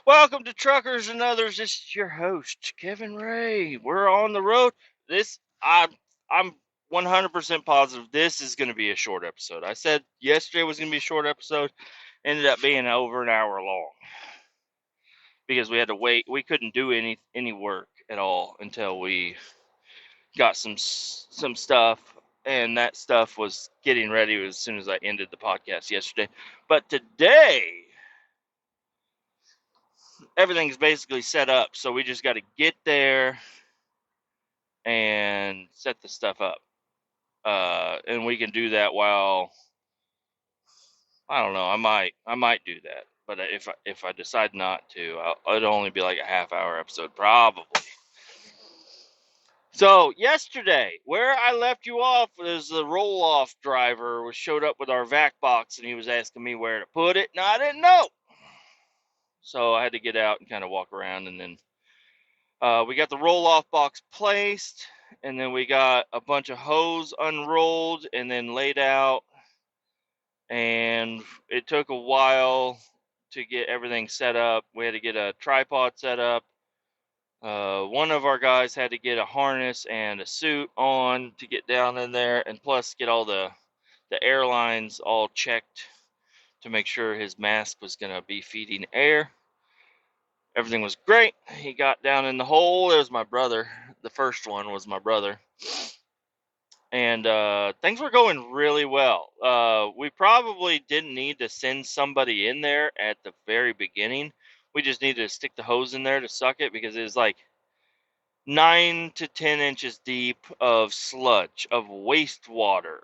Welcome to Truckers and Others. This is your host, Kevin Ray. We're on the road. I'm 100% positive this is going to be a short episode. I said yesterday was going to be a short episode. Ended up being over an hour long because we had to wait. We couldn't do any work at all until we got some stuff, and that stuff was getting ready as soon as I ended the podcast yesterday. But today, everything's basically set up, so we just got to get there and set the stuff up. And we can do that while, I don't know, I might do that. But if I decide not to, it'll only be like a half-hour episode probably. So yesterday, where I left you off is the roll-off driver showed up with our vac box, and he was asking me where to put it, and I didn't know. So I had to get out and kind of walk around, and then we got the roll-off box placed, and then we got a bunch of hose unrolled and then laid out, and it took a while to get everything set up. We had to get a tripod set up. One of our guys had to get a harness and a suit on to get down in there, and plus get all the airlines all checked to make sure his mask was going to be feeding air. Everything was great. He got down in the hole. It was my brother. The first one was my brother. And things were going really well. We probably didn't need to send somebody in there at the very beginning. We just needed to stick the hose in there to suck it, because it was like 9 to 10 inches deep of sludge, of wastewater.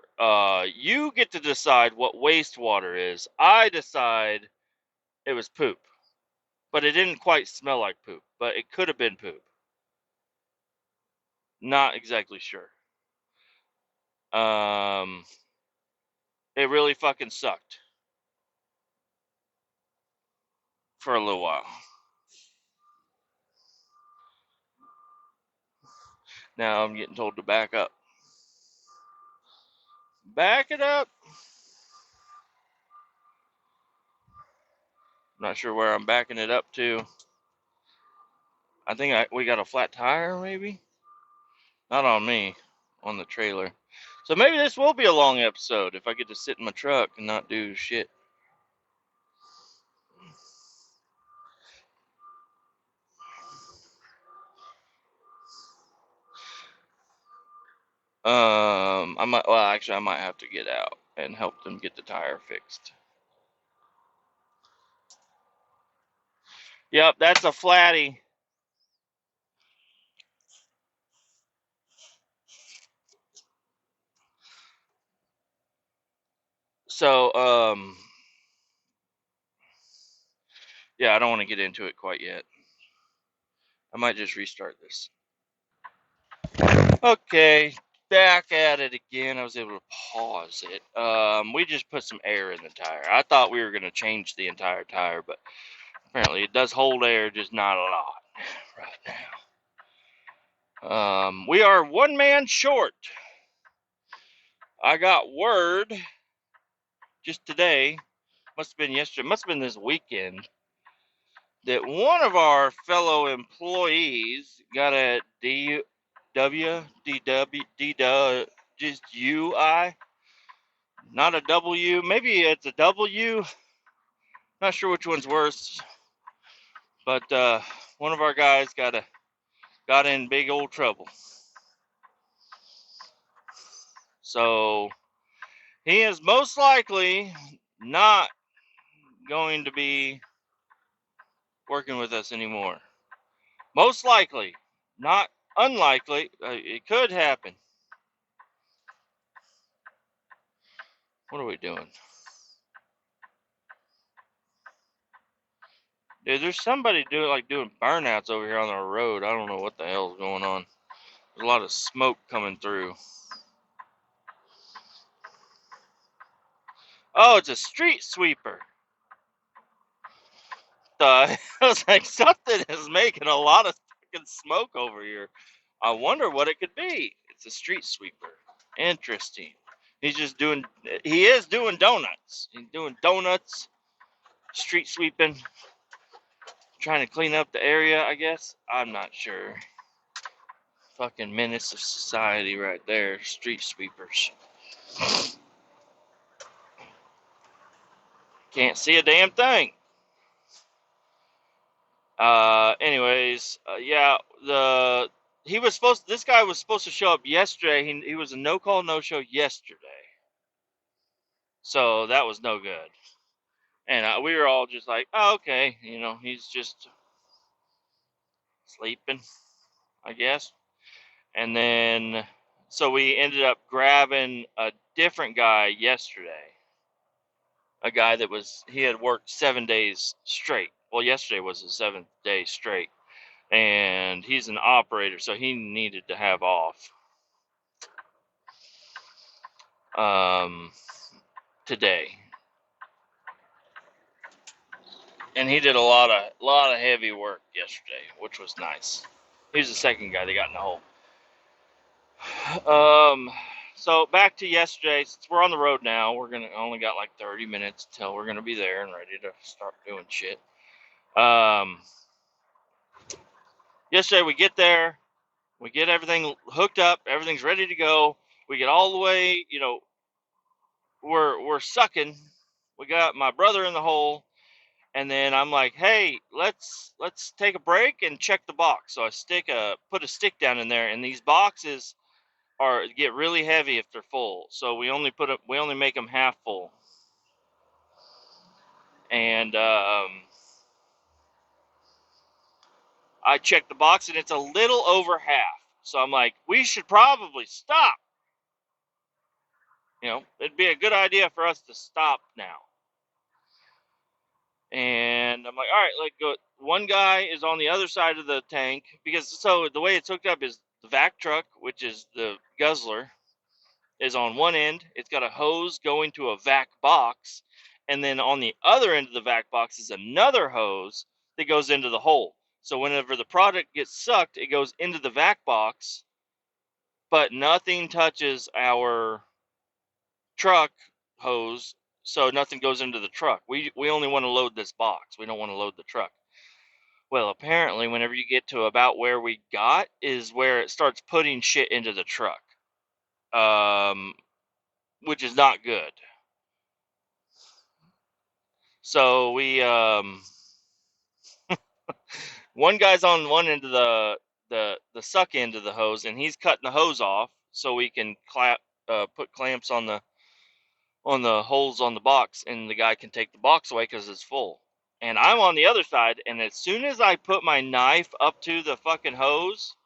You get to decide what wastewater is. I decide it was poop. But it didn't quite smell like poop. But it could have been poop. Not exactly sure. It really fucking sucked for a little while. Now I'm getting told to back up. Back it up. Not sure where I'm backing it up to. I think we got a flat tire, maybe? Not on me, on the trailer. So maybe this will be a long episode if I get to sit in my truck and not do shit. I might have to get out and help them get the tire fixed. Yep, that's a flatty. So, yeah, I don't want to get into it quite yet. I might just restart this. Okay, back at it again. I was able to pause it. We just put some air in the tire. I thought we were going to change the entire tire, but apparently it does hold air, just not a lot right now. We are one man short. I got word just today, must have been yesterday, must have been this weekend, that one of our fellow employees got a just UI, not a W. Maybe it's a W. Not sure which one's worse. But one of our guys got in big old trouble. So he is most likely not going to be working with us anymore. Most likely, not unlikely. It could happen. What are we doing? Dude, there's somebody doing burnouts over here on our road. I don't know what the hell's going on. There's a lot of smoke coming through. Oh, it's a street sweeper. I was like, something is making a lot of fucking smoke over here. I wonder what it could be. It's a street sweeper. Interesting. He is doing donuts. He's doing donuts, street sweeping. trying to clean up the area, I guess. I'm not sure. Fucking menace of society right there. Street sweepers. Can't see a damn thing. Anyways, yeah, this guy was supposed to show up yesterday. He was a no call, no show yesterday. So that was no good. And we were all just like, oh, okay, he's just sleeping, I guess. And then, so we ended up grabbing a different guy yesterday. A guy he had worked 7 days straight. Well, yesterday was his 7th day straight. And he's an operator, so he needed to have off today. And he did a lot of heavy work yesterday, which was nice. He was the second guy that got in the hole. So back to yesterday. Since we're on the road now, we're only got like 30 minutes till we're gonna be there and ready to start doing shit. Yesterday we get there, we get everything hooked up, everything's ready to go. We get all the way, we're sucking. We got my brother in the hole, and then I'm like, hey, let's take a break and check the box. So I put a stick down in there, and these boxes get really heavy if they're full. So we only make them half full. And I checked the box, and it's a little over half. So I'm like, we should probably stop. It'd be a good idea for us to stop now. And I'm like, all right, let's go. One guy is on the other side of the tank, so the way it's hooked up is the vac truck, which is the guzzler, is on one end. It's got a hose going to a vac box, and then on the other end of the vac box is another hose that goes into the hole. So whenever the product gets sucked, it goes into the vac box, but nothing touches our truck hose, so nothing goes into the truck. We only want to load this box. We don't want to load the truck. Well, apparently, whenever you get to about where we got is where it starts putting shit into the truck, which is not good. So we, one guy's on one end of the suck end of the hose, and he's cutting the hose off so we can put clamps on the holes on the box, and the guy can take the box away because it's full. And I'm on the other side, and as soon as I put my knife up to the fucking hose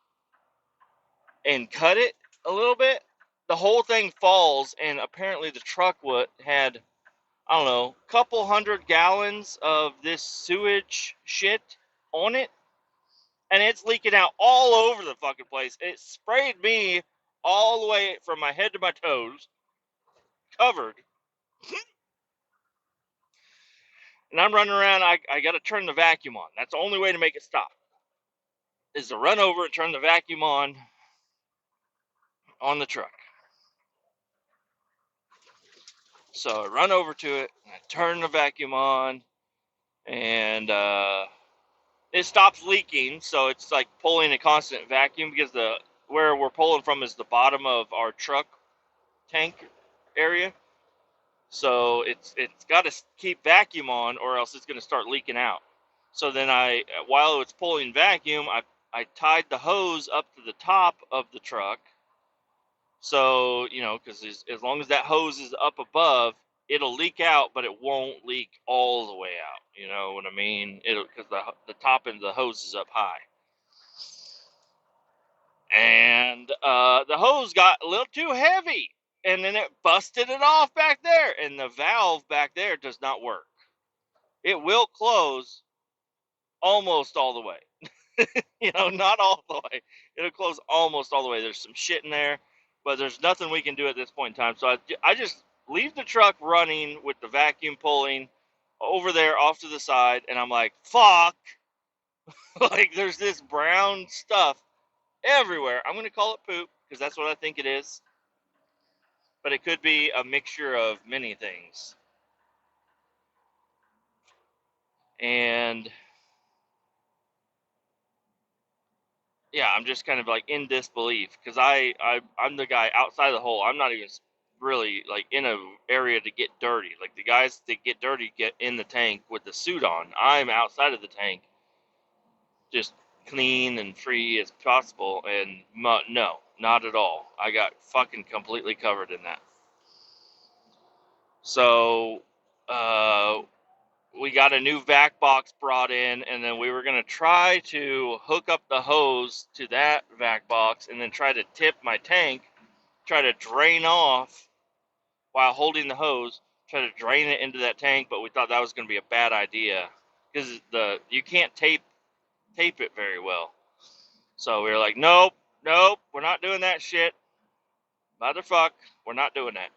and cut it a little bit, the whole thing falls, and apparently the truck had, I don't know, a couple 100 gallons of this sewage shit on it, and it's leaking out all over the fucking place. It sprayed me all the way from my head to my toes, covered. And I'm running around. I got to turn the vacuum on. That's the only way to make it stop, is to run over and turn the vacuum on the truck. So I run over to it, and I turn the vacuum on, and it stops leaking. So it's like pulling a constant vacuum, because where we're pulling from is the bottom of our truck tank area. So it's got to keep vacuum on, or else it's going to start leaking out. So then while it's pulling vacuum, I tied the hose up to the top of the truck. So, because as long as that hose is up above, it'll leak out, but it won't leak all the way out. You know what I mean? Because the top end of the hose is up high. And the hose got a little too heavy, and then it busted it off back there, and the valve back there does not work. It will close almost all the way. Not all the way. It'll close almost all the way. There's some shit in there, but there's nothing we can do at this point in time. So I just leave the truck running with the vacuum pulling over there off to the side, and I'm like, fuck. Like, there's this brown stuff everywhere. I'm going to call it poop, because that's what I think it is. But it could be a mixture of many things. And yeah, I'm just kind of like in disbelief because I'm the guy outside of the hole. I'm not even really like in a area to get dirty. Like the guys that get dirty get in the tank with the suit on. I'm outside of the tank, just clean and free as possible. And no, not at all. I got fucking completely covered in that. So, we got a new vac box brought in, and then we were going to try to hook up the hose to that vac box and then try to tip my tank, try to drain off while holding the hose, try to drain it into that tank, but we thought that was going to be a bad idea because you can't tape it very well. So we were like, nope, we're not doing that shit. Motherfuck, we're not doing that.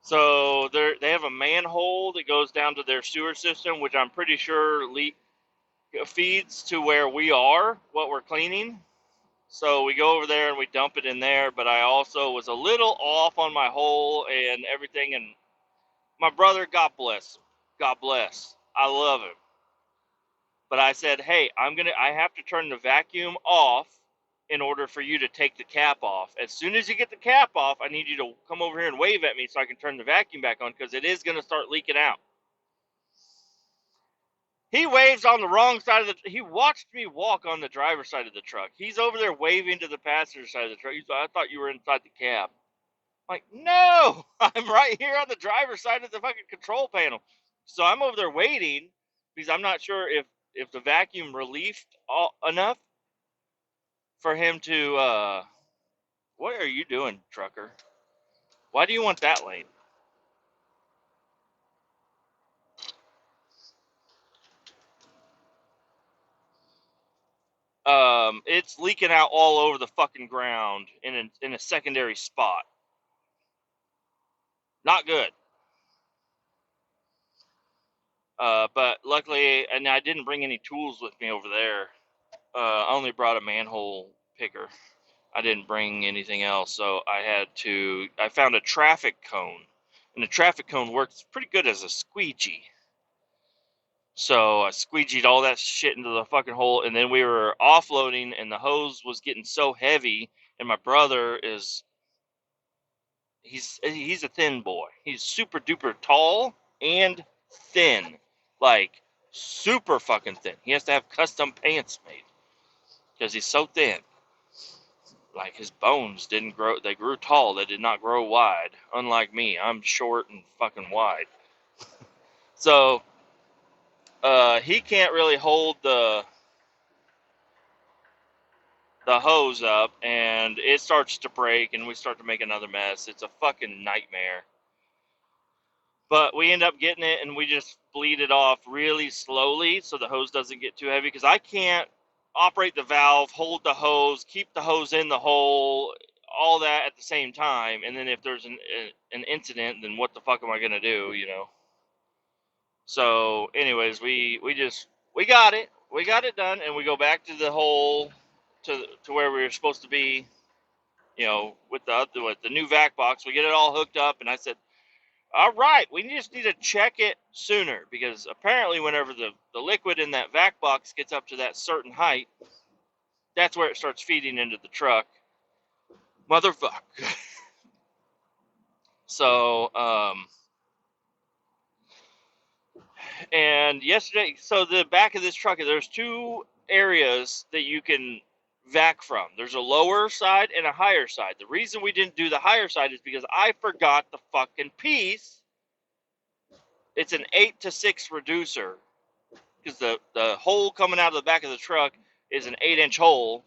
So they have a manhole that goes down to their sewer system, which I'm pretty sure feeds to where we are, what we're cleaning. So we go over there and we dump it in there, but I also was a little off on my hole and everything. And my brother, God bless, God bless, I love him. But I said, hey, I have to turn the vacuum off in order for you to take the cap off. As soon as you get the cap off, I need you to come over here and wave at me so I can turn the vacuum back on because it is going to start leaking out. He waves on the wrong side of he watched me walk on the driver's side of the truck. He's over there waving to the passenger side of the truck. He's like, I thought you were inside the cab. I'm like, no, I'm right here on the driver's side of the fucking control panel. So I'm over there waiting because I'm not sure if the vacuum relieved enough for him to, what are you doing, trucker? Why do you want that lane? It's leaking out all over the fucking ground in a secondary spot. Not good. But luckily, and I didn't bring any tools with me over there. I only brought a manhole picker. I didn't bring anything else, so I found a traffic cone, and the traffic cone works pretty good as a squeegee. So I squeegeed all that shit into the fucking hole, and then we were offloading, and the hose was getting so heavy, and my brother he's a thin boy. He's super duper tall and thin, like super fucking thin. He has to have custom pants made because he's so thin. Like his bones didn't grow; they grew tall. They did not grow wide. Unlike me, I'm short and fucking wide. So he can't really hold the hose up, and it starts to break, and we start to make another mess. It's a fucking nightmare. But we end up getting it, and we just bleed it off really slowly so the hose doesn't get too heavy, because I can't operate the valve, hold the hose, keep the hose in the hole, all that at the same time. And then if there's an incident, then what the fuck am I going to do, you know? So anyways, we got it. We got it done, and we go back to the hole to where we were supposed to be, you know, with the new vac box. We get it all hooked up, and I said, all right, we just need to check it sooner, because apparently whenever the liquid in that vac box gets up to that certain height, that's where it starts feeding into the truck. Motherfucker. So, and yesterday, so the back of this truck, there's two areas that you can vac from. There's a lower side and a higher side. The reason we didn't do the higher side is because I forgot the fucking piece. It's an 8-to-6 reducer, because the hole coming out of the back of the truck is an 8-inch hole,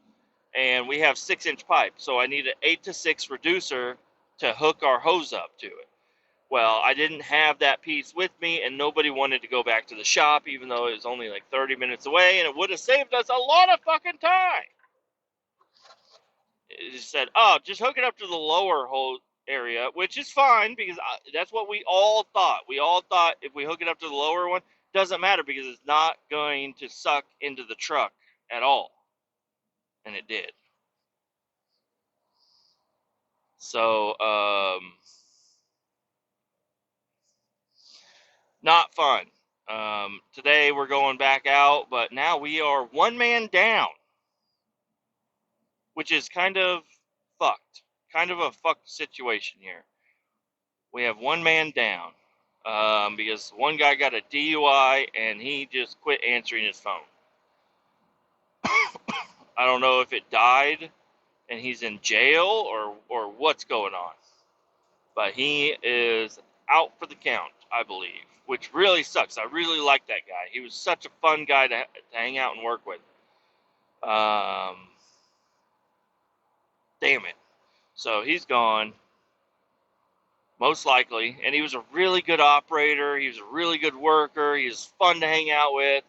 and we have 6-inch pipe. So I need an 8-to-6 reducer to hook our hose up to it. Well, I didn't have that piece with me, and nobody wanted to go back to the shop, even though it was only like 30 minutes away, and it would have saved us a lot of fucking time. It just said, oh, just hook it up to the lower hole area, which is fine, because that's what we all thought. We all thought if we hook it up to the lower one, doesn't matter, because it's not going to suck into the truck at all. And it did. So, not fun. Today we're going back out, but now we are one man down, which is kind of fucked. Kind of a fucked situation here. We have one man down because one guy got a DUI and he just quit answering his phone. I don't know if it died and he's in jail or what's going on, but he is out for the count, I believe, which really sucks. I really like that guy. He was such a fun guy to hang out and work with. Damn it. So he's gone, most likely, and he was a really good operator. He was a really good worker. He was fun to hang out with.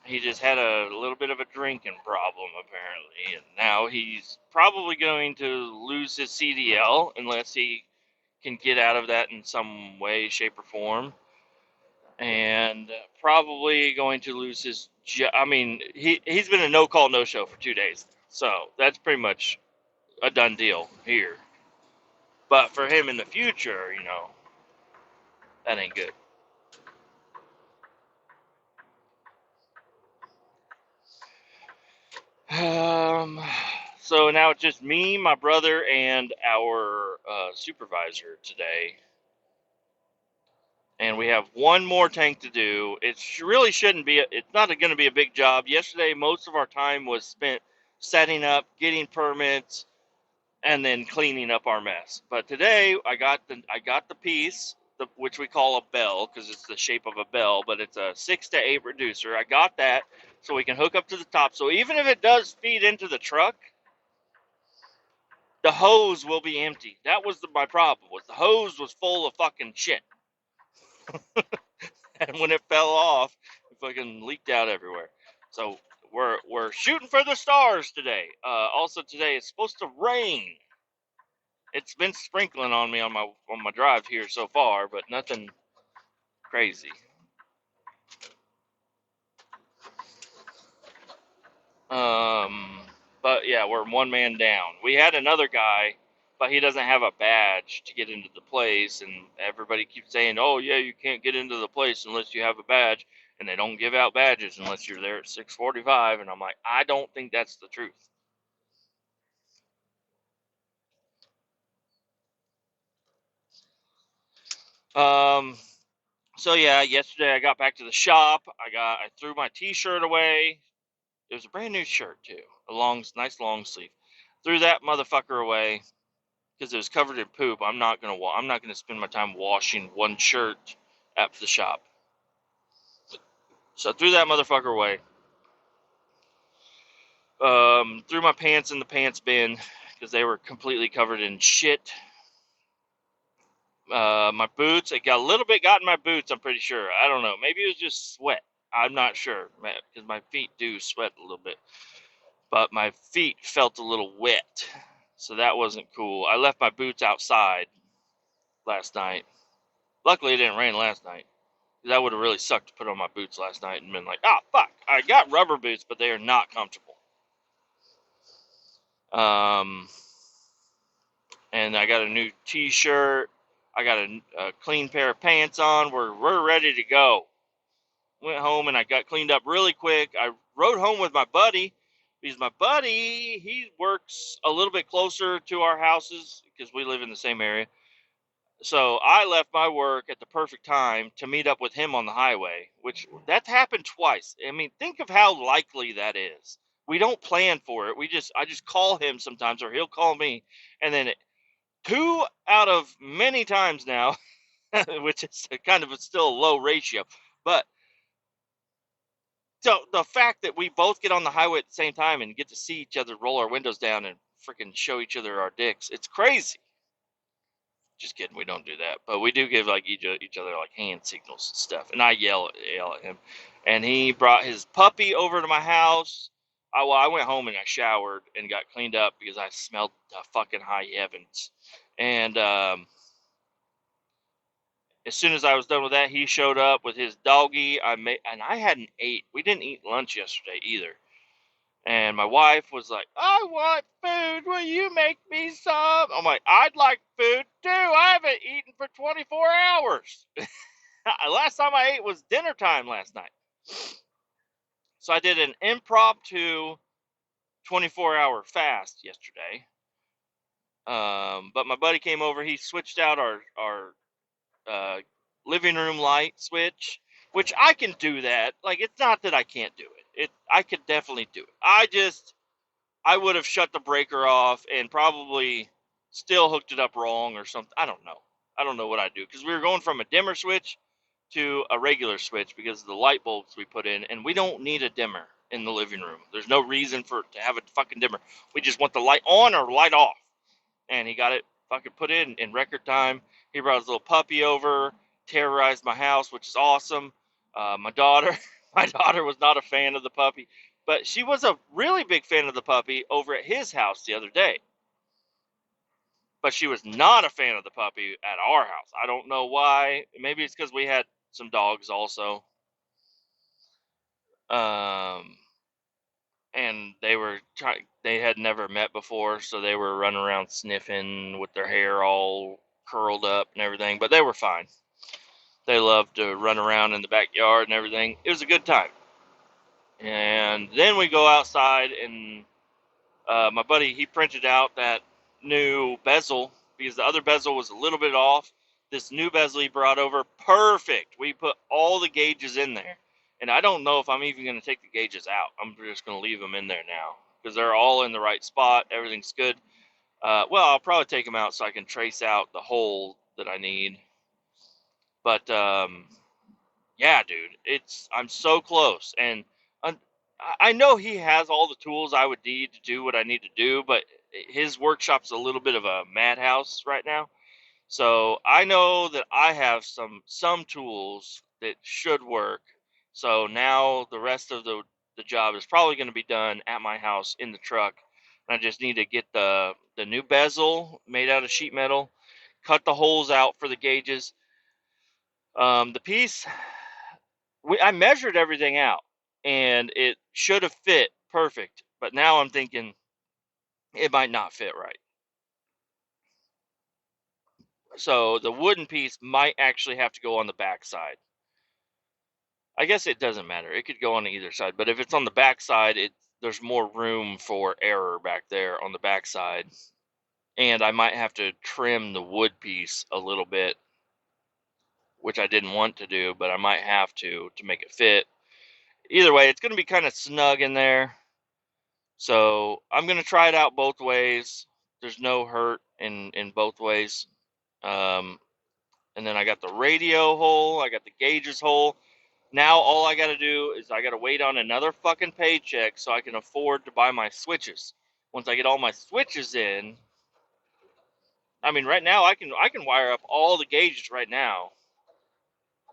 He just had a little bit of a drinking problem, apparently, and now he's probably going to lose his CDL unless he can get out of that in some way, shape, or form, and probably going to lose his job. I mean, he's been a no-call, no-show for 2 days, so that's pretty much a done deal here. But for him in the future, that ain't good. So now it's just me, my brother, and our supervisor today. And we have one more tank to do. It really shouldn't be, it's not going to be a big job. Yesterday, most of our time was spent setting up, getting permits, and then cleaning up our mess. But today, I got the piece, which we call a bell because it's the shape of a bell, but it's a 6 to 8 reducer. I got that so we can hook up to the top. So even if it does feed into the truck, the hose will be empty. That was my problem. Was the hose was full of fucking shit, and when it fell off, it fucking leaked out everywhere. So we're shooting for the stars today. Also today it's supposed to rain. It's been sprinkling on me on my drive here so far, but nothing crazy. But yeah, we're one man down. We had another guy, but he doesn't have a badge to get into the place, and everybody keeps saying, "Oh yeah, you can't get into the place unless you have a badge," and they don't give out badges unless you're there at 6:45. And I'm like, I don't think that's the truth. Um, so yeah, yesterday I got back to the shop. I threw my T-shirt away. It was a brand new shirt too, nice long sleeve. Threw that motherfucker away because it was covered in poop. I'm not gonna spend my time washing one shirt at the shop. So I threw that motherfucker away. Threw my pants in the pants bin because they were completely covered in shit. My boots, it got a little bit got in my boots. I'm pretty sure. I don't know. Maybe it was just sweat. I'm not sure, because my feet do sweat a little bit. But my feet felt a little wet, so that wasn't cool. I left my boots outside last night. Luckily, it didn't rain last night. That would have really sucked to put on my boots last night and been like, ah, fuck, I got rubber boots, but they are not comfortable. And I got a new T-shirt. I got a clean pair of pants on. We're ready to go. Went home and I got cleaned up really quick. I rode home with my buddy because my buddy, he works a little bit closer to our houses because we live in the same area. So I left my work at the perfect time to meet up with him on the highway, which that's happened twice. I mean, think of how likely that is. We don't plan for it. I just call him sometimes, or he'll call me, and then two out of many times now, which is kind of still a low ratio, but so the fact that we both get on the highway at the same time and get to see each other roll our windows down and freaking show each other our dicks, it's crazy. Just kidding, we don't do that, but we do give like each other like hand signals and stuff. And I yell at him, and he brought his puppy over to my house. I went home and I showered and got cleaned up because I smelled the fucking high heavens. And as soon as I was done with that, he showed up with his doggy. And I hadn't ate. We didn't eat lunch yesterday either. And my wife was like, I want food. Will you make me some? I'm like, I'd like food too. I haven't eaten for 24 hours. Last time I ate was dinner time last night. So I did an impromptu 24-hour fast yesterday. But my buddy came over. He switched out our uh, living room light switch, which I can do that. Like, it's not that I can't do it. I could definitely do it. I would have shut the breaker off and probably still hooked it up wrong or something. I don't know. I don't know what I'd do, because we were going from a dimmer switch to a regular switch because of the light bulbs we put in, and we don't need a dimmer in the living room. There's no reason for it to have a fucking dimmer. We just want the light on or light off. And he got it fucking put in record time. He brought his little puppy over, terrorized my house, which is awesome. My daughter, my daughter was not a fan of the puppy, but she was a really big fan of the puppy over at his house the other day. But she was not a fan of the puppy at our house. I don't know why. Maybe it's because we had some dogs also. Um, and they had never met before, so they were running around sniffing with their hair all curled up and everything, but they were fine. They loved to run around in the backyard and everything. It was a good time. And then we go outside, and my buddy, he printed out that new bezel because the other bezel was a little bit off. This new bezel he brought over, perfect. We put all the gauges in there. And I don't know if I'm even going to take the gauges out. I'm just going to leave them in there now because they're all in the right spot. Everything's good. Well, I'll probably take them out so I can trace out the hole that I need. But yeah, dude, I'm so close, and I know he has all the tools I would need to do what I need to do, but his workshop's a little bit of a madhouse right now. So I know that I have some tools that should work. So now the rest of the job is probably going to be done at my house in the truck. And I just need to get the new bezel made out of sheet metal, cut the holes out for the gauges. The piece, I measured everything out, and it should have fit perfect. But now I'm thinking it might not fit right. So the wooden piece might actually have to go on the back side. I guess it doesn't matter. It could go on either side, but if it's on the back side, there's more room for error back there on the back side. And I might have to trim the wood piece a little bit, which I didn't want to do, but I might have to make it fit. Either way, it's going to be kind of snug in there. So I'm going to try it out both ways. There's no hurt in both ways. And then I got the radio hole. I got the gauges hole. Now all I got to do is I got to wait on another fucking paycheck so I can afford to buy my switches. Once I get all my switches in, I mean, right now I can wire up all the gauges right now,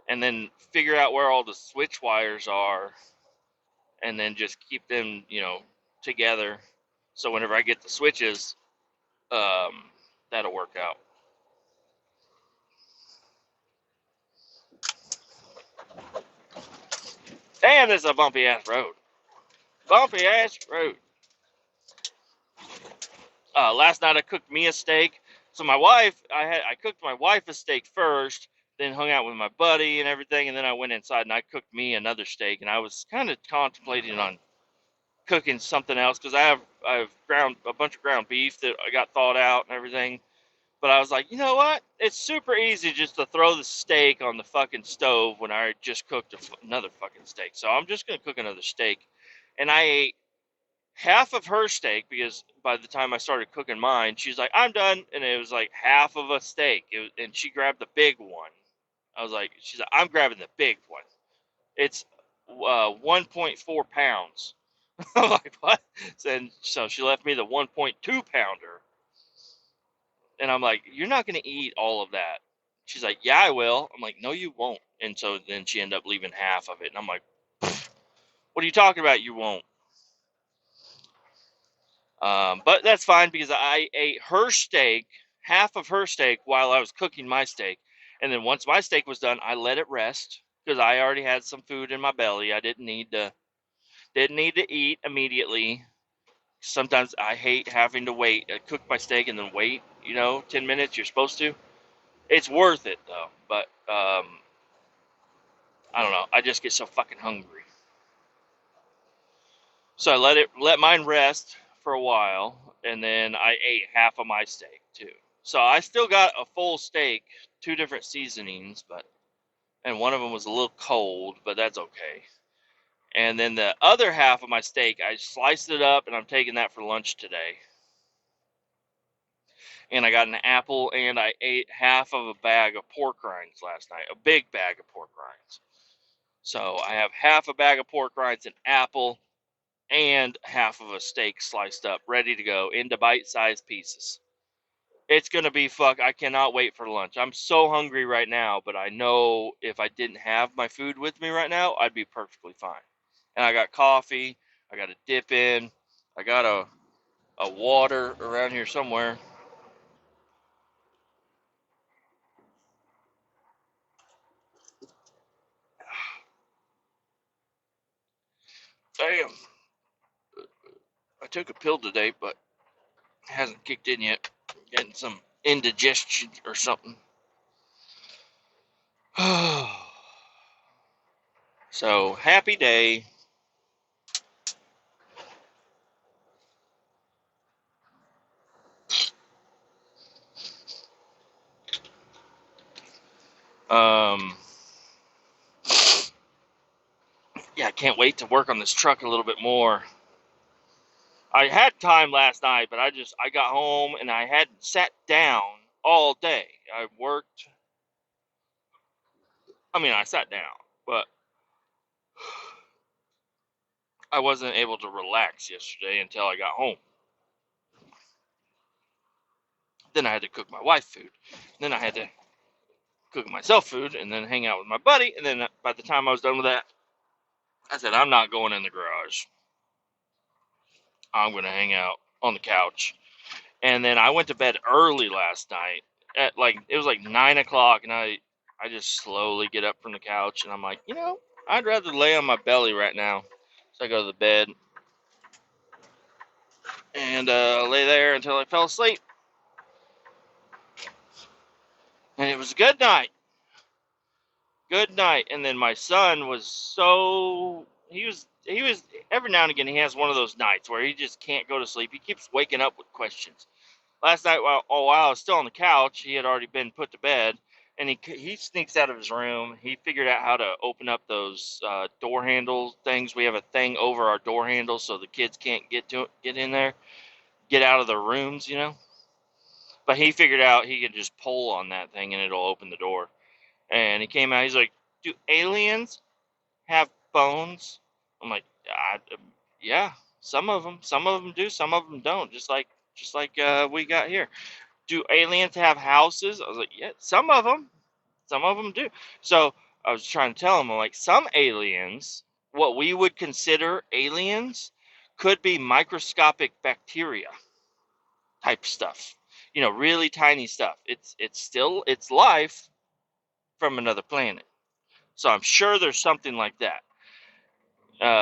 and then figure out where all the switch wires are, and then just keep them, together. So whenever I get the switches, um, that'll work out. Damn, this is a bumpy ass road. Bumpy ass road. Last night I cooked me a steak. So I cooked my wife a steak first, then hung out with my buddy and everything, and then I went inside and I cooked me another steak. And I was kind of contemplating on cooking something else because I've ground a bunch of ground beef that I got thawed out and everything. But I was like, you know what? It's super easy just to throw the steak on the fucking stove when I just cooked another fucking steak. So I'm just gonna cook another steak, and I ate half of her steak because by the time I started cooking mine, she's like, "I'm done," and it was like half of a steak, and she grabbed the big one. She's like, "I'm grabbing the big one. It's 1.4 pounds." I'm like, "What?" And so she left me the 1.2 pounder, and I'm like, "You're not gonna eat all of that." She's like, "Yeah, I will." I'm like, "No, you won't." And so then she ended up leaving half of it, and I'm like, "What are you talking about? You won't." But that's fine because I ate her steak, half of her steak, while I was cooking my steak. And then once my steak was done, I let it rest because I already had some food in my belly. I didn't need to eat immediately. Sometimes I hate having to wait, cook my steak and then wait, 10 minutes. You're supposed to. It's worth it though. But I don't know. I just get so fucking hungry. So I let mine rest for a while, and then I ate half of my steak too. So I still got a full steak, two different seasonings, and one of them was a little cold, but that's okay. And then the other half of my steak, I sliced it up, and I'm taking that for lunch today. And I got an apple, and I ate half of a bag of pork rinds last night, a big bag of pork rinds. So I have half a bag of pork rinds, an apple, and half of a steak sliced up, ready to go into bite-sized pieces. It's gonna be I cannot wait for lunch. I'm so hungry right now, but I know if I didn't have my food with me right now, I'd be perfectly fine. And I got coffee. I got a dip in. I got a water around here somewhere. Damn. I took a pill today, but it hasn't kicked in yet. Getting some indigestion or something. So happy day. Um, yeah, I can't wait to work on this truck a little bit more. I had time last night, but I got home and I hadn't sat down all day. I worked. I mean, I sat down, but I wasn't able to relax yesterday until I got home. Then I had to cook my wife food. Then I had to cook myself food and then hang out with my buddy. And then by the time I was done with that, I said, I'm not going in the garage. I'm going to hang out on the couch. And then I went to bed early last night. It was like 9 o'clock, and I just slowly get up from the couch, and I'm like, I'd rather lay on my belly right now. So I go to the bed and lay there until I fell asleep. And it was a good night. Good night. And then my son was he was every now and again he has one of those nights where he just can't go to sleep. He keeps waking up with questions. Last night, while I was still on the couch, he had already been put to bed, and he sneaks out of his room. He figured out how to open up those door handle things. We have a thing over our door handle so the kids can't get in there, get out of their rooms. But he figured out he could just pull on that thing and it'll open the door. And he came out. He's like, "Do aliens have phones?" I'm like, "Yeah, some of them. Some of them do. Some of them don't. Just like we got here." Do aliens have houses? I was like, yeah, some of them. Some of them do. So I was trying to tell him, I'm like, some aliens, what we would consider aliens, could be microscopic bacteria type stuff. Really tiny stuff. It's life from another planet. So I'm sure there's something like that.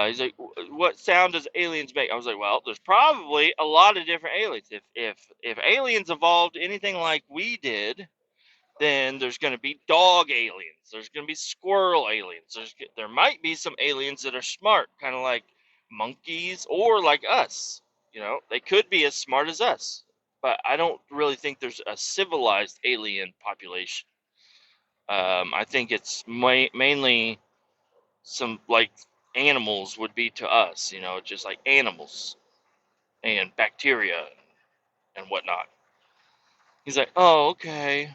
He's like, what sound does aliens make? I was like, well, there's probably a lot of different aliens. If aliens evolved anything like we did, then there's going to be dog aliens. There's going to be squirrel aliens. There might be some aliens that are smart, kind of like monkeys or like us. They could be as smart as us, but I don't really think there's a civilized alien population. I think it's mainly some like animals would be to us, just like animals and bacteria and whatnot. He's like, oh, okay.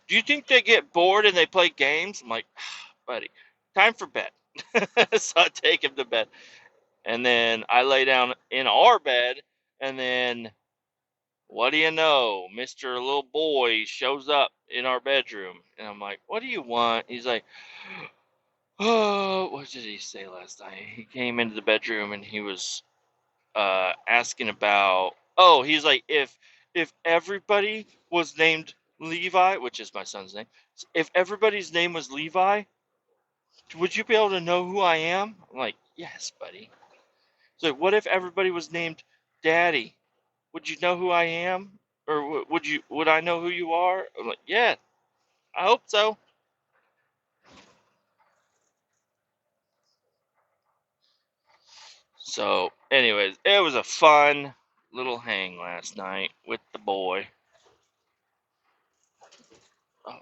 Do you think they get bored and they play games? I'm like, buddy, time for bed. So I take him to bed. And then I lay down in our bed. And then, what do you know? Mr. Little Boy shows up in our bedroom. And I'm like, what do you want? He's like, oh, what did he say last night? He came into the bedroom and he was asking about, oh, he's like, if everybody was named Levi, which is my son's name, if everybody's name was Levi, would you be able to know who I am? I'm like, yes, buddy. So what if everybody was named Daddy? Would you know who I am? Or would I know who you are? I'm like, yeah, I hope so. So, anyways, it was a fun little hang last night with the boy. Oh,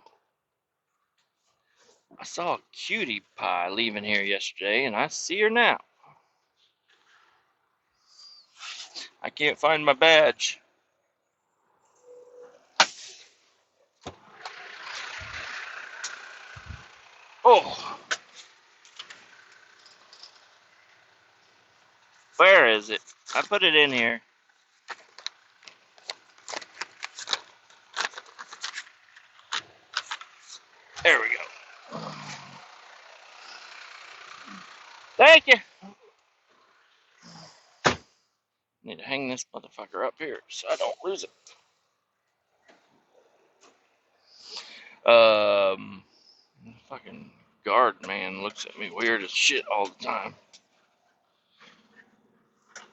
I saw a cutie pie leaving here yesterday, and I see her now. I can't find my badge. Oh, where is it? I put it in here. There we go. Thank you. Need to hang this motherfucker up here so I don't lose it. Fucking guard man looks at me weird as shit all the time.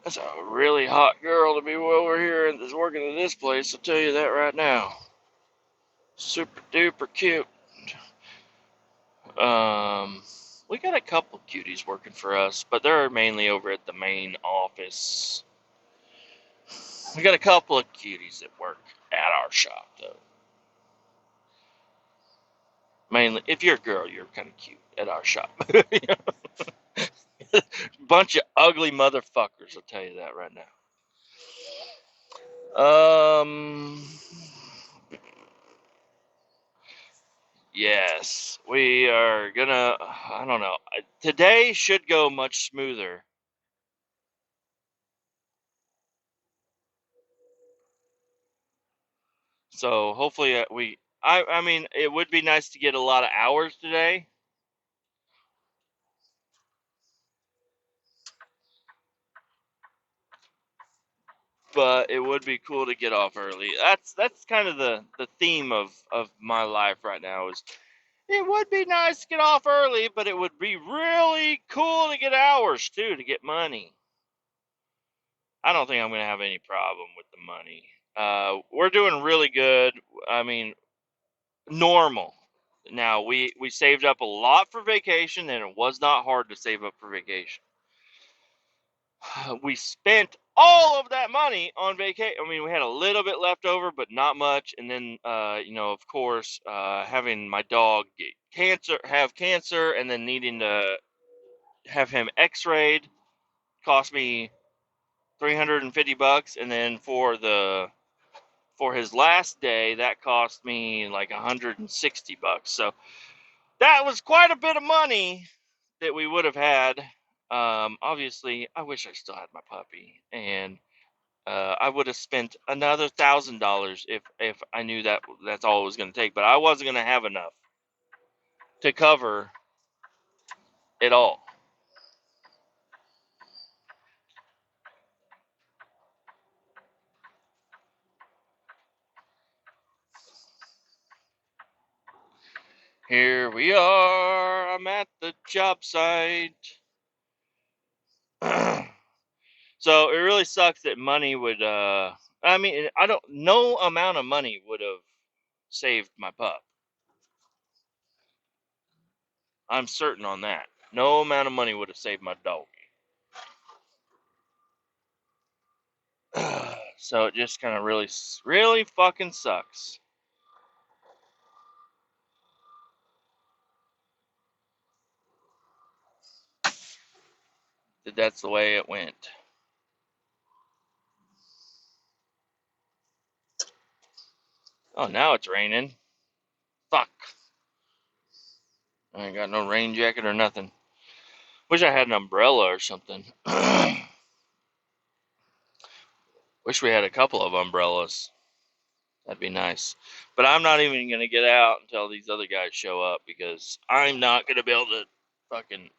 That's a really hot girl to be over here and is working in this place, I'll tell you that right now. Super duper cute. We got a couple cuties working for us, but they're mainly over at the main office. We got a couple of cuties that work at our shop, though. Mainly, if you're a girl, you're kind of cute at our shop. Bunch of ugly motherfuckers, I'll tell you that right now. Yes, we are gonna. I don't know. Today should go much smoother. So hopefully we. I mean, it would be nice to get a lot of hours today. But it would be cool to get off early. That's kind of the theme of my life right now is it would be nice to get off early, but it would be really cool to get hours too to get money. I don't think I'm gonna have any problem with the money. We're doing really good. I mean, normal. Now we saved up a lot for vacation, and it was not hard to save up for vacation. We spent all of that money on vacation. I mean, we had a little bit left over, but not much. And then, of course, having my dog have cancer, and then needing to have him X-rayed cost me $350, and then for his last day, that cost me like $160. So that was quite a bit of money that we would have had. Obviously, I wish I still had my puppy, and I would have spent another $1,000 if I knew that that's all it was going to take. But I wasn't going to have enough to cover it all. Here we are. I'm at the job site. So it really sucks that money would. I mean, I don't. No amount of money would have saved my pup. I'm certain on that. No amount of money would have saved my dog. So it just kind of really fucking sucks that that's the way it went. Oh, now it's raining. Fuck. I ain't got no rain jacket or nothing. Wish I had an umbrella or something. Wish we had a couple of umbrellas. That'd be nice. But I'm not even going to get out until these other guys show up because I'm not going to be able to fucking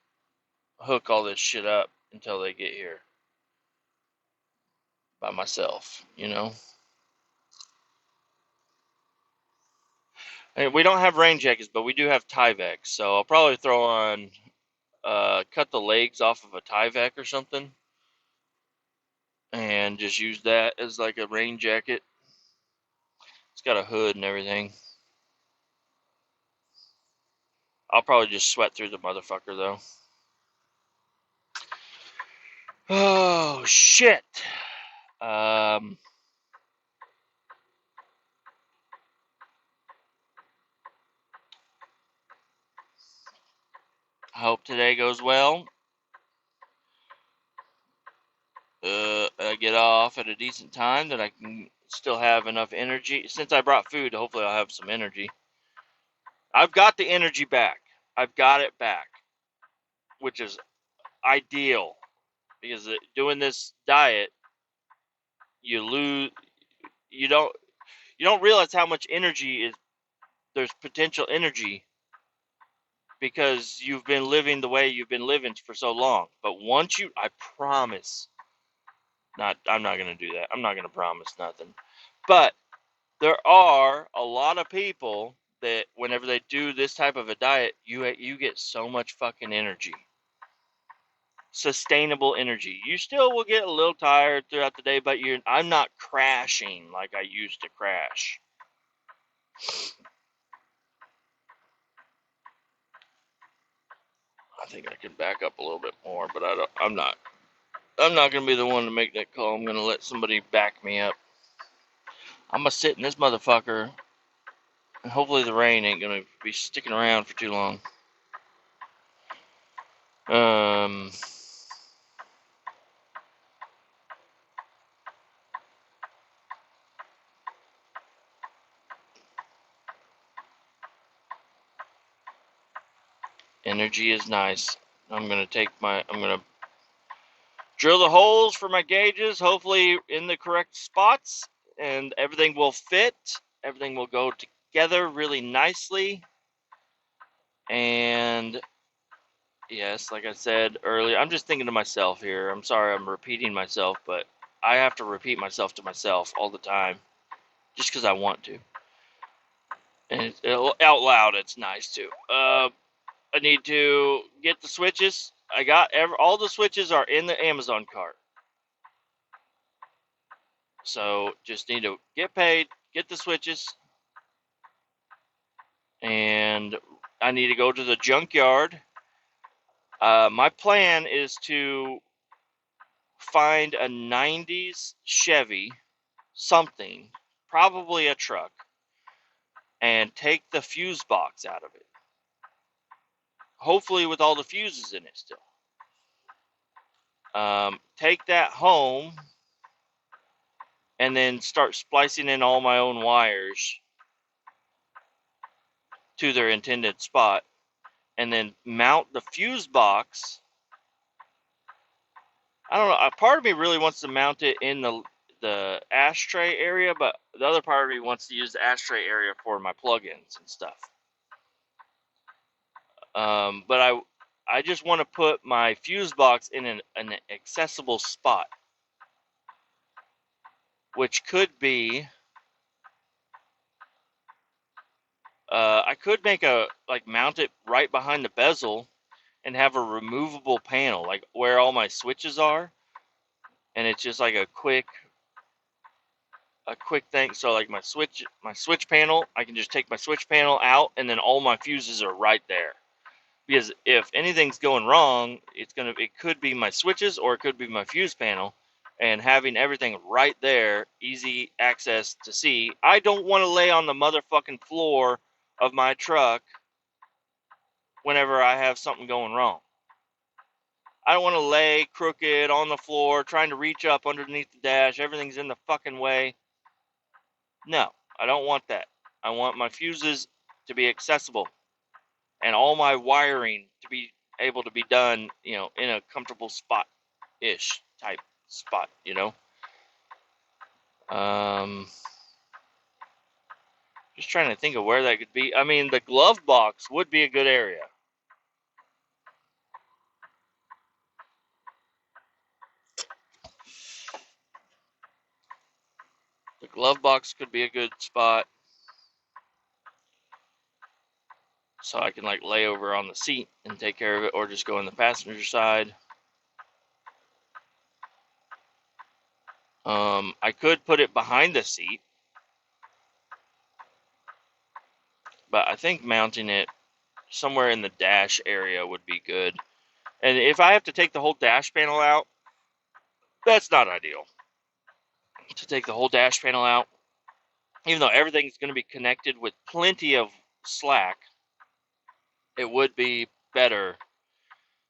hook all this shit up until they get here by myself. And we don't have rain jackets, but we do have Tyvek, so I'll probably throw on, cut the legs off of a Tyvek or something and just use that as like a rain jacket. It's got a hood and everything. I'll probably just sweat through the motherfucker though. Oh shit. I hope today goes well. I get off at a decent time that I can still have enough energy. Since I brought food, hopefully I'll have some energy. I've got the energy back. I've got it back, which is ideal because doing this diet, you lose. You don't. You don't realize how much energy is. There's potential energy because you've been living the way you've been living for so long. But once you, I promise, I'm not gonna do that. I'm not gonna promise nothing. But there are a lot of people that whenever they do this type of a diet, you get so much fucking energy. Sustainable energy. You still will get a little tired throughout the day, but I'm not crashing like I used to crash. I think I could back up a little bit more, but I'm not. I'm not gonna be the one to make that call. I'm gonna let somebody back me up. I'm gonna sit in this motherfucker, and hopefully the rain ain't gonna be sticking around for too long. Um, Energy is nice. I'm gonna drill the holes for my gauges, hopefully in the correct spots, and everything will fit. Everything will go together really nicely. And yes, like I said earlier, I'm just thinking to myself here. I'm sorry I'm repeating myself, but I have to repeat myself to myself all the time just because I want to. And out loud, it's nice too. I need to get the switches. I got all the switches are in the Amazon cart. So just need to get paid, get the switches, and I need to go to the junkyard. My plan is to find a 90s Chevy, something, probably a truck, and take the fuse box out of it. Hopefully with all the fuses in it still. Take that home and then start splicing in all my own wires to their intended spot, and then mount the fuse box. I don't know. A part of me really wants to mount it in the ashtray area, but the other part of me wants to use the ashtray area for my plugins and stuff. But I just want to put my fuse box in an accessible spot, which could be. I could mount it right behind the bezel and have a removable panel, like where all my switches are, and it's just like a quick thing. So like my switch panel, I can just take my switch panel out, and then all my fuses are right there. Because if anything's going wrong, it could be my switches or it could be my fuse panel, and having everything right there, easy access to see. I don't want to lay on the motherfucking floor of my truck whenever I have something going wrong. I don't want to lay crooked on the floor trying to reach up underneath the dash. Everything's in the fucking way. No, I don't want that. I want my fuses to be accessible and all my wiring to be able to be done, in a comfortable spot-ish type spot, Just trying to think of where that could be. I mean, the glove box would be a good area. The glove box could be a good spot. So I can lay over on the seat and take care of it, or just go on the passenger side. I could put it behind the seat, but I think mounting it somewhere in the dash area would be good. And if I have to take the whole dash panel out, That's not ideal. To take the whole dash panel out, even though everything's going to be connected with plenty of slack, it would be better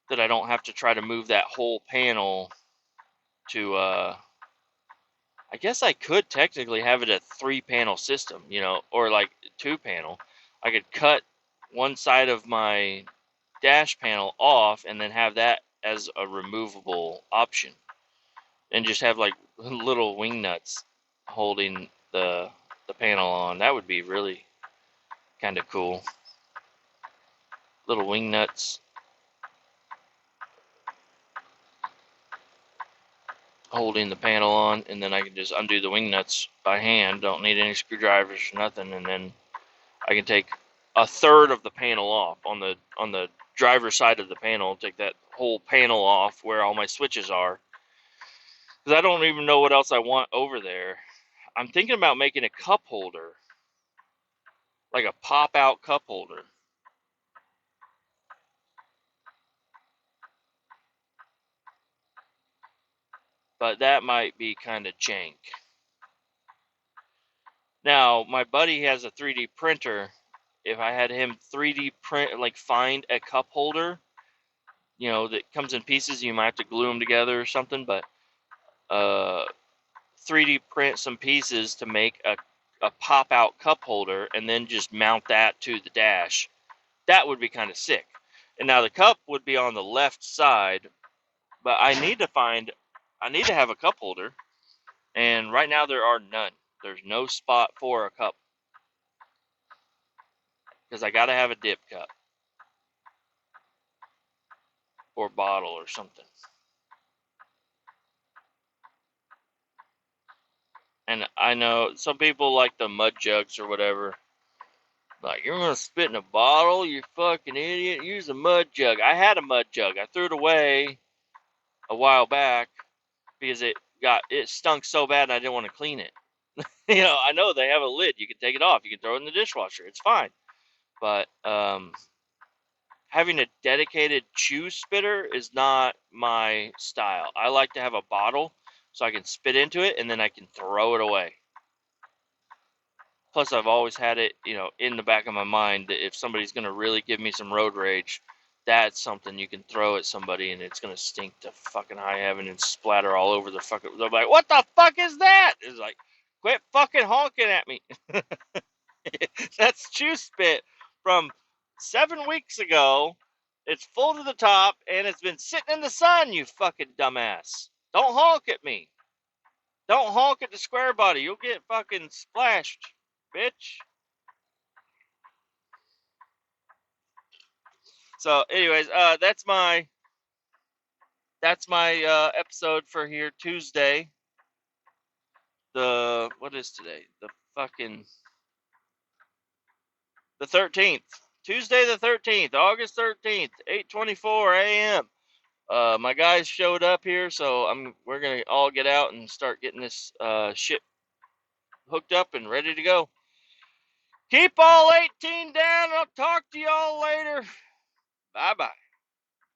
that I don't have to try to move that whole panel to, I guess I could technically have it a 3-panel system, or like 2-panel. I could cut one side of my dash panel off and then have that as a removable option, and just have like little wing nuts holding the panel on. That would be really kind of cool. Little wing nuts holding the panel on, and then I can just undo the wing nuts by hand. Don't need any screwdrivers or nothing, and then I can take a third of the panel off on the driver's side of the panel. Take that whole panel off where all my switches are, because I don't even know what else I want over there. I'm thinking about making a cup holder, like a pop-out cup holder. But that might be kind of jank. Now, my buddy has a 3D printer. If I had him 3D print, like find a cup holder, that comes in pieces, you might have to glue them together or something, but 3D print some pieces to make a pop-out cup holder and then just mount that to the dash. That would be kind of sick. And now the cup would be on the left side, but I need to have a cup holder, and right now there are none. There's no spot for a cup, because I gotta have a dip cup or bottle or something. And I know some people like the mud jugs or whatever. Like, you're gonna spit in a bottle, you fucking idiot. Use a mud jug. I had a mud jug. I threw it away a while back because it stunk so bad and I didn't want to clean it. I know they have a lid. You can take it off. You can throw it in the dishwasher. It's fine. But having a dedicated chew spitter is not my style. I like to have a bottle so I can spit into it and then I can throw it away. Plus, I've always had it, in the back of my mind that if somebody's going to really give me some road rage, that's something you can throw at somebody and it's going to stink to fucking high heaven and splatter all over the fucking... They'll be like, what the fuck is that? It's like, quit fucking honking at me. That's chew spit from 7 weeks ago. It's full to the top and it's been sitting in the sun, you fucking dumbass. Don't honk at me. Don't honk at the square body. You'll get fucking splashed, bitch. So, anyways, that's my episode for here Tuesday. What is today? The 13th. Tuesday the 13th, August 13th, 8:24 a.m. My guys showed up here, so we're gonna all get out and start getting this shit hooked up and ready to go. Keep all 18 down. I'll talk to y'all later. Bye bye.